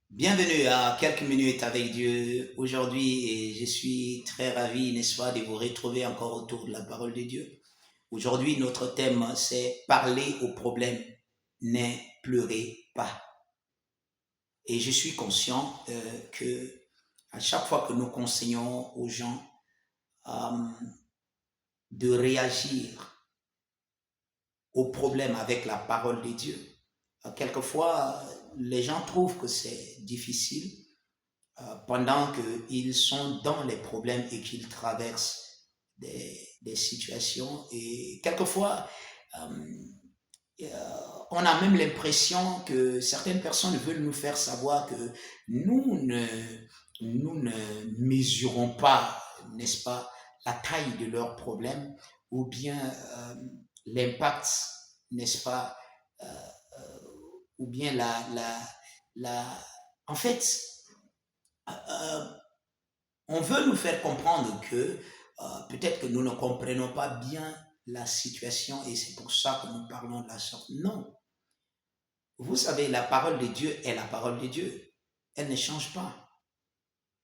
Bienvenue à quelques minutes avec Dieu aujourd'hui et je suis très ravi, n'est-ce pas, de vous retrouver encore autour de la parole de Dieu. Aujourd'hui, notre thème, c'est parler au problème, ne pleurez pas. Et je suis conscient que à chaque fois que nous conseillons aux gens euh, de réagir au problème avec la parole de Dieu, quelquefois les gens trouvent que c'est difficile pendant qu'ils sont dans les problèmes et qu'ils traversent des situations. Et quelquefois, euh, on a même l'impression que certaines personnes veulent nous faire savoir que nous ne, nous ne mesurons pas, n'est-ce pas, la taille de leurs problèmes ou bien l'impact, n'est-ce pas, euh, ou bien la... En fait, euh, on veut nous faire comprendre que peut-être que nous ne comprenons pas bien la situation et c'est pour ça que nous parlons de la sorte. Non. Vous savez, la parole de Dieu est la parole de Dieu. Elle ne change pas,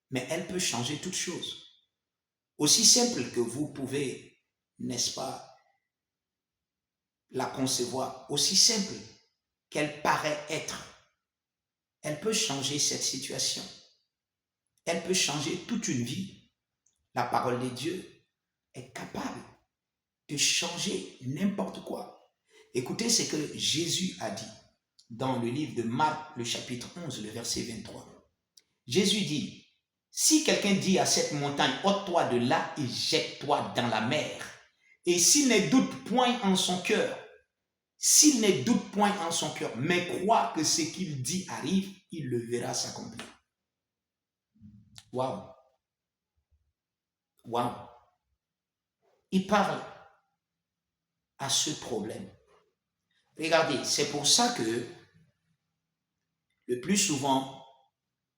mais elle peut changer toute chose. Aussi simple que vous pouvez, n'est-ce pas, la concevoir, aussi simple qu'elle paraît être, elle peut changer cette situation. Elle peut changer toute une vie. La parole de Dieu est capable de changer n'importe quoi. Écoutez ce que Jésus a dit dans le livre de Marc, le chapitre 11, le verset 23. Jésus dit, si quelqu'un dit à cette montagne, ôte-toi de là et jette-toi dans la mer, et s'il ne doute point en son cœur, mais croit que ce qu'il dit arrive, il le verra s'accomplir. Waouh! Waouh! Il parle à ce problème. Regardez, c'est pour ça que le plus souvent,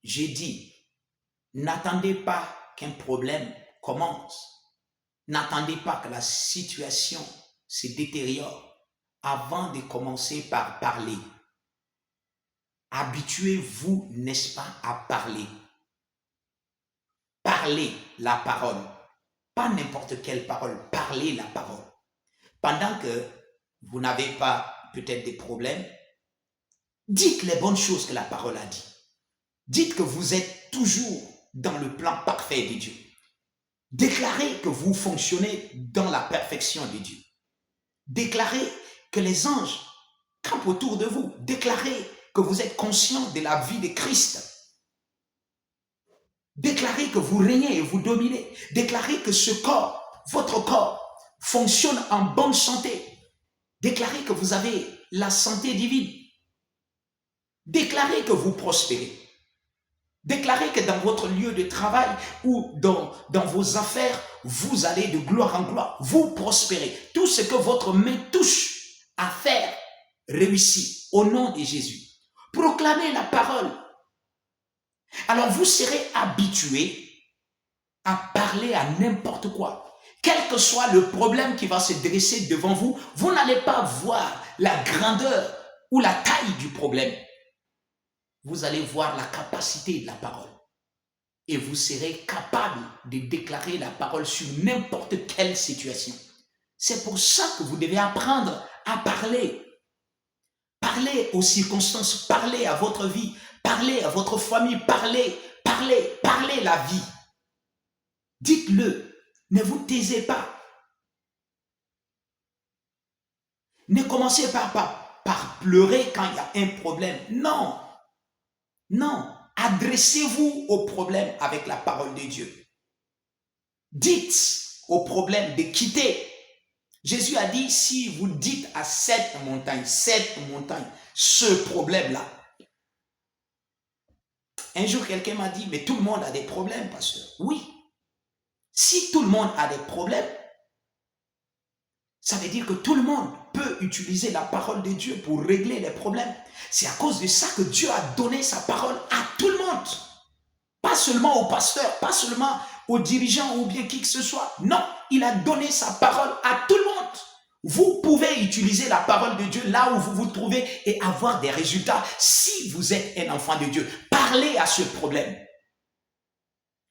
j'ai dit, n'attendez pas qu'un problème commence. N'attendez pas que la situation se détériore avant de commencer par parler. Habituez-vous, n'est-ce pas, à parler. Parlez la parole. Pas n'importe quelle parole, parlez la parole. Pendant que vous n'avez pas peut-être des problèmes, dites les bonnes choses que la parole a dit. Dites que vous êtes toujours dans le plan parfait de Dieu. Déclarez que vous fonctionnez dans la perfection de Dieu. Déclarez que les anges campent autour de vous. Déclarez que vous êtes conscient de la vie de Christ. Déclarez que vous régnez et vous dominez. Déclarez que ce corps, votre corps, fonctionne en bonne santé. Déclarez que vous avez la santé divine. Déclarez que vous prospérez. Déclarez que dans votre lieu de travail ou dans vos affaires, vous allez de gloire en gloire. Vous prospérez. Tout ce que votre main touche à faire réussit au nom de Jésus. Proclamez la parole. Alors vous serez habitué à parler à n'importe quoi. Quel que soit le problème qui va se dresser devant vous, vous n'allez pas voir la grandeur ou la taille du problème. Vous allez voir la capacité de la parole. Et vous serez capable de déclarer la parole sur n'importe quelle situation. C'est pour ça que vous devez apprendre à parler. Parlez aux circonstances, parlez à votre vie, parlez à votre famille, parlez la vie. Dites-le, ne vous taisez pas. Ne commencez pas par pleurer quand il y a un problème. Non, non. Adressez-vous au problème avec la parole de Dieu. Dites au problème de quitter. Jésus a dit, si vous dites à cette montagne, ce problème-là. Un jour, quelqu'un m'a dit, mais tout le monde a des problèmes, pasteur. Oui. Si tout le monde a des problèmes, ça veut dire que tout le monde peut utiliser la parole de Dieu pour régler les problèmes. C'est à cause de ça que Dieu a donné sa parole à tout le monde. Pas seulement aux pasteurs, pas seulement aux dirigeants ou bien qui que ce soit. Non, il a donné sa parole à tout le monde. Vous pouvez utiliser la parole de Dieu là où vous vous trouvez et avoir des résultats si vous êtes un enfant de Dieu. Parlez à ce problème.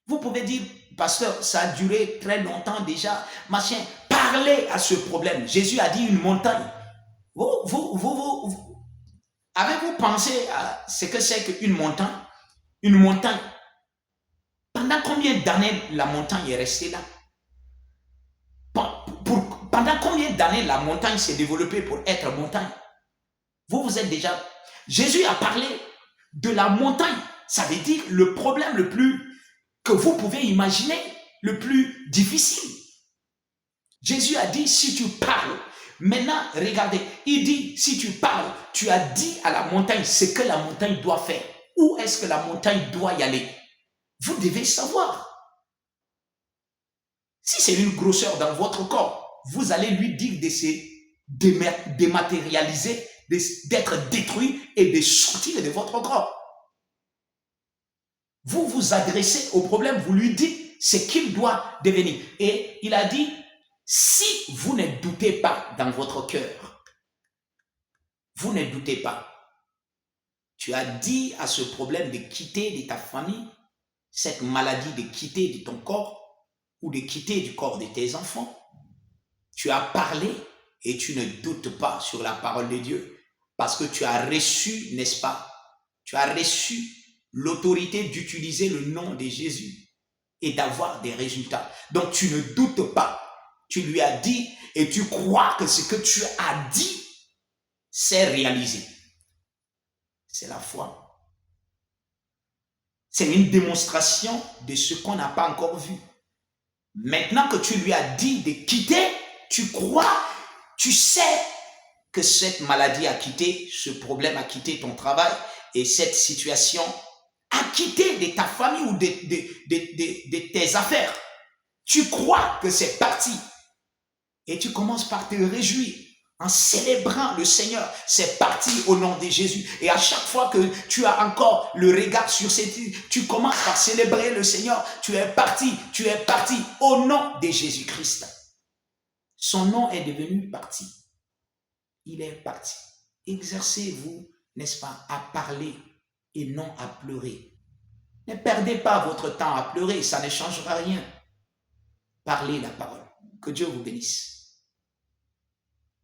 Vous pouvez dire, pasteur, ça a duré très longtemps déjà, machin. Parlez à ce problème. Jésus a dit une montagne. Avez-vous pensé à ce que c'est qu'une montagne? Une montagne. Pendant combien d'années la montagne est restée là? Pendant combien d'années la montagne s'est développée pour être montagne? Vous êtes déjà... Jésus a parlé de la montagne. Ça veut dire le problème le plus que vous pouvez imaginer, le plus difficile. Jésus a dit, si tu parles, maintenant, regardez, il dit, si tu parles, tu as dit à la montagne ce que la montagne doit faire. Où est-ce que la montagne doit y aller? Vous devez savoir. Si c'est une grosseur dans votre corps, vous allez lui dire de se dématérialiser, d'être détruit et de sortir de votre corps. Vous vous adressez au problème, vous lui dites ce qu'il doit devenir. Et il a dit, si vous ne doutez pas dans votre cœur, vous ne doutez pas. Tu as dit à ce problème de quitter de ta famille, cette maladie de quitter de ton corps ou de quitter du corps de tes enfants. Tu as parlé et tu ne doutes pas sur la parole de Dieu parce que tu as reçu, n'est-ce pas? Tu as reçu l'autorité d'utiliser le nom de Jésus et d'avoir des résultats. Donc tu ne doutes pas. Tu lui as dit et tu crois que ce que tu as dit, c'est réalisé. C'est la foi. C'est une démonstration de ce qu'on n'a pas encore vu. Maintenant que tu lui as dit de quitter, tu crois, tu sais que cette maladie a quitté, ce problème a quitté ton travail et cette situation a quitté de ta famille ou de tes affaires. Tu crois que c'est parti et tu commences par te réjouir en célébrant le Seigneur. C'est parti au nom de Jésus. Et à chaque fois que tu as encore le regard sur cette île, tu commences par célébrer le Seigneur. Tu es parti au nom de Jésus-Christ. Son nom est devenu parti. Il est parti. Exercez-vous, n'est-ce pas, à parler et non à pleurer. Ne perdez pas votre temps à pleurer, ça ne changera rien. Parlez la parole. Que Dieu vous bénisse.